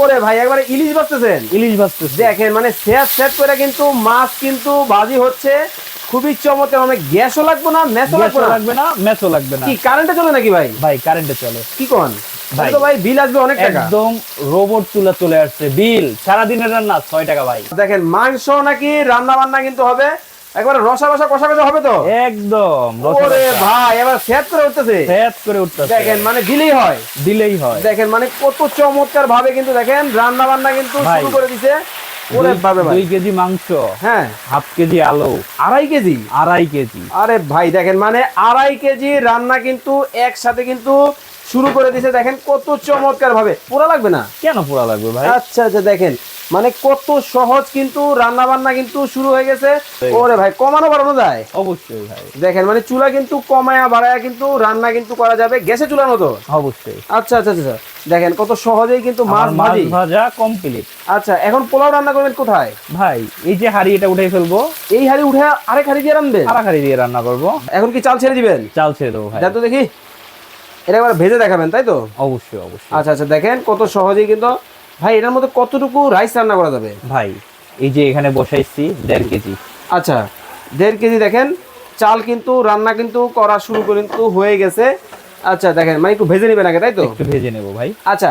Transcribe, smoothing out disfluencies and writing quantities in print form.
ওরে ভাই একবারে ইলিশ ভাজতেছেন? ইলিশ ভাজতেছি। দেখেন মানে সেট করে কিন্তু মাছ কিন্তু ভাজি হচ্ছে, খুবই চমৎকার। মানে গ্যাসও লাগবে না, মেসও লাগবে না। লাগবে না, মেসও লাগবে না। কি কারেন্টে চলে নাকি ভাই? ভাই কারেন্টে চলে। কি কোন ভাই তো ভাই বিল আসবে অনেক টাকা। একদম রোবট চুলা চলে আসছে, বিল সারা দিনের রান্না 6 টাকা ভাই। দেখেন মাংস নাকি রান্না বান্না কিন্তু হবে একবারে রসা রসা কষা কষা হবে তো একদম ওরে ভাই এবার সেট করে উঠতেছে, সেট করে উঠতেছে। দেখেন মানে দিলেই হয়, দিলেই হয়। দেখেন মানে কত চমৎকার ভাবে কিন্তু দেখেন রান্না বান্না কিন্তু ভাই, শুরু করে দিছে। ওরে ভাবে ভাই 2 কেজি মাংস, হ্যাঁ হাফ কেজি আলু, 2.5 কেজি। 2.5 কেজি। আরে ভাই দেখেন মানে 2.5 কেজি রান্না কিন্তু একসাথে কিন্তু শুরু করে দিছে। দেখেন কত চমৎকার ভাবে, পোড়া লাগবে না। কেন পোড়া লাগবে ভাই? আচ্ছা আচ্ছা দেখেন মানে কত সহজ কিন্তু রান্না বান্না কিন্তু শুরু হয়ে গেছে। ওরে ভাই কমানো বাড়ানো যায় অবশ্যই ভাই, দেখেন মানে চুলা কিন্তু কমায়া বাড়ায়া কিন্তু রান্না কিন্তু করা যাবে, গ্যাসে চুলার মতো। অবশ্যই। আচ্ছা আচ্ছা আচ্ছা দেখেন কত সহজেই কিন্তু মাছ মাছ ভাজি। ভাজা কমপ্লিট। আচ্ছা এখন পোলাও রান্না করবেন কোথায় ভাই এই যে হাঁড়ি, এটা উঠাই ফেলবো, এই হাঁড়ি উঠে আরেক হাঁড়ি দিয়ে রান্নবে? আর হাঁড়ি দিয়ে রান্না করব। এখন কি চাল ছেড়ে দিবেন? চাল ছেড়ে দেবো ভাই। যা তো দেখি, এটা একবার ভেজে দেখাবেন তাই তো? অবশ্যই অবশ্যই। আচ্ছা আচ্ছা দেখেন কত সহজেই কিন্তু। ভাই এটার মধ্যে কতটুকু রাইস রান্না করা যাবে? ভাই এই যে এখানে বসাইছি 1.5 কেজি। আচ্ছা 1.5 কেজি দেখেন চাল কিন্তু রান্না কিন্তু করা শুরু করে কিন্তু হয়ে গেছে। আচ্ছা দেখেন মানে একটু ভেজে নেবেন আগে তাই তো? একটু ভেজে নেব ভাই। আচ্ছা